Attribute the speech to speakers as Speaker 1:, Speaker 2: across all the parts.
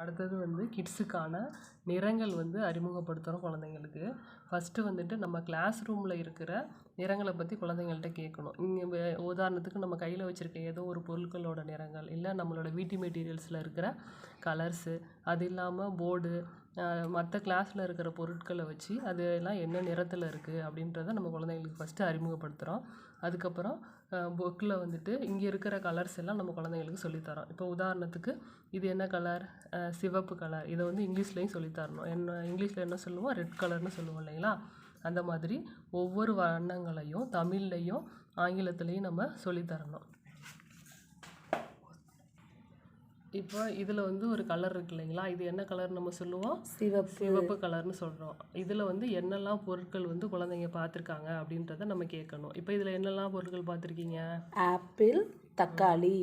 Speaker 1: அடுத்தது வந்து கிட்ஸுக்கான நிறங்கள் வந்து அறிமுகப்படுத்துகிறோம் குழந்தைங்களுக்கு. ஃபஸ்ட்டு வந்துட்டு நம்ம கிளாஸ் ரூமில் இருக்கிற நிறங்களை பற்றி குழந்தைங்கள்ட்ட கேட்கணும். இங்கே உதாரணத்துக்கு நம்ம கையில் வச்சுருக்க ஏதோ ஒரு பொருட்களோட நிறங்கள், இல்லை நம்மளோட வீட்டு மெட்டீரியல்ஸில் இருக்கிற கலர்ஸு, அது இல்லாமல் போர்டு, மற்ற கிளாஸில் இருக்கிற பொருட்களை வச்சு அது எல்லாம் என்ன நிறத்தில் இருக்குது அப்படின்றத நம்ம குழந்தைங்களுக்கு ஃபஸ்ட்டு அறிமுகப்படுத்துகிறோம். அதுக்கப்புறம் புக்கில் வந்துட்டு இங்கே இருக்கிற கலர்ஸ் எல்லாம் நம்ம குழந்தைங்களுக்கு சொல்லித்தரோம். இப்போ உதாரணத்துக்கு இது என்ன கலர், சிவப்பு கலர். இதை வந்து இங்கிலீஷ்லேயும் சொல்லித்தரணும். இங்கிலீஷில் என்ன சொல்லுவோம், ரெட் கலர்னு சொல்லுவோம் இல்லைங்களா. அந்த மாதிரி ஒவ்வொரு வண்ணங்களையும் தமிழ்லையும் ஆங்கிலத்துலேயும் நம்ம சொல்லித்தரணும். இப்போ இதில் வந்து ஒரு கலர் இருக்கு இல்லைங்களா, இது என்ன கலர் நம்ம சொல்லுவோம், சிவப்பு கலர்னு சொல்கிறோம். இதில் வந்து என்னெல்லாம் பொருட்கள் வந்து குழந்தைங்க பார்த்துருக்காங்க அப்படின்றத நம்ம கேட்கணும். இப்போ இதில் என்னெல்லாம் பொருட்கள் பார்த்துருக்கீங்க,
Speaker 2: ஆப்பிள், தக்காளி.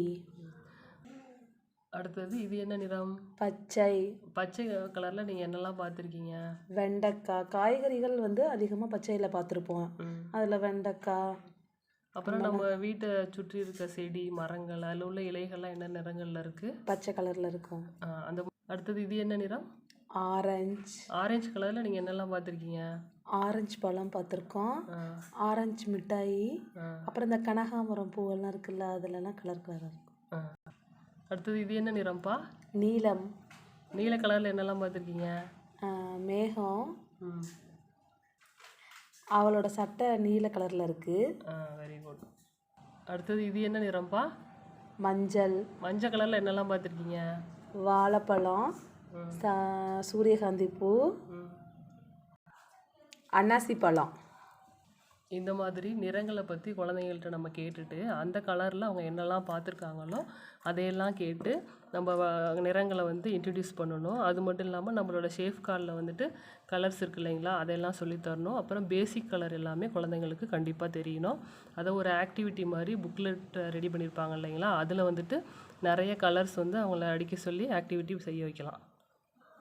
Speaker 1: அடுத்தது இது என்ன நிறம்,
Speaker 2: பச்சை.
Speaker 1: பச்சை கலரில் நீங்கள் என்னெல்லாம் பார்த்துருக்கீங்க,
Speaker 2: வெண்டைக்காய். காய்கறிகள் வந்து அதிகமாக பச்சையில் பார்த்துருப்போம். அதில் வெண்டைக்காய்.
Speaker 1: அப்புறம் நம்ம வீட்டை சுற்றி இருக்க செடி மரங்கள் அதில் உள்ள இலைகள்லாம் என்ன நிறங்களில் இருக்குது,
Speaker 2: பச்சை கலரில் இருக்கும்.
Speaker 1: அந்த அடுத்தது இது என்ன நிறம்,
Speaker 2: ஆரஞ்சு.
Speaker 1: ஆரஞ்சு கலரில் நீங்கள் என்னெல்லாம் பார்த்துருக்கீங்க,
Speaker 2: ஆரஞ்சு பழம் பார்த்துருக்கோம், ஆரஞ்சு மிட்டாய், அப்புறம் இந்த கனகாமரம் பூவெல்லாம் இருக்குல்ல அதிலெல்லாம் கலர் கலராக இருக்கும்.
Speaker 1: அடுத்தது இது என்ன நிறம்ப்பா,
Speaker 2: நீலம்.
Speaker 1: நீல கலரில் என்னெல்லாம் பார்த்துருக்கீங்க,
Speaker 2: மேகம். அவளோட சட்டை நீல கலரில் இருக்குது.
Speaker 1: Very good. அடுத்தது இது என்ன நிறம்ப்பா,
Speaker 2: மஞ்சள்.
Speaker 1: மஞ்சள் கலரில் என்னெல்லாம் பார்த்துருக்கீங்க,
Speaker 2: வாழைப்பழம், சூரியகாந்தி பூ, அன்னாசி பழம்.
Speaker 1: இந்த மாதிரி நிறங்களை பற்றி குழந்தைங்கள்ட்ட நம்ம கேட்டுட்டு அந்த கலரில் அவங்க என்னெல்லாம் பார்த்துருக்காங்களோ அதையெல்லாம் கேட்டு நம்ம நிறங்களை வந்து இன்ட்ரடியூஸ் பண்ணணும். அது மட்டும் இல்லாமல் நம்மளோட ஷேஃப் கார்டில் வந்துட்டு கலர்ஸ் இருக்கு இல்லைங்களா, அதையெல்லாம் சொல்லித்தரணும். அப்புறம் பேசிக் கலர் எல்லாமே குழந்தைங்களுக்கு கண்டிப்பாக தெரியணும். அதை ஒரு ஆக்டிவிட்டி மாதிரி புக்லெட் ரெடி பண்ணியிருப்பாங்க இல்லைங்களா, அதில் வந்துட்டு நிறைய கலர்ஸ் வந்து அவங்கள அடிக்க சொல்லி ஆக்டிவிட்டி செய்ய வைக்கலாம்.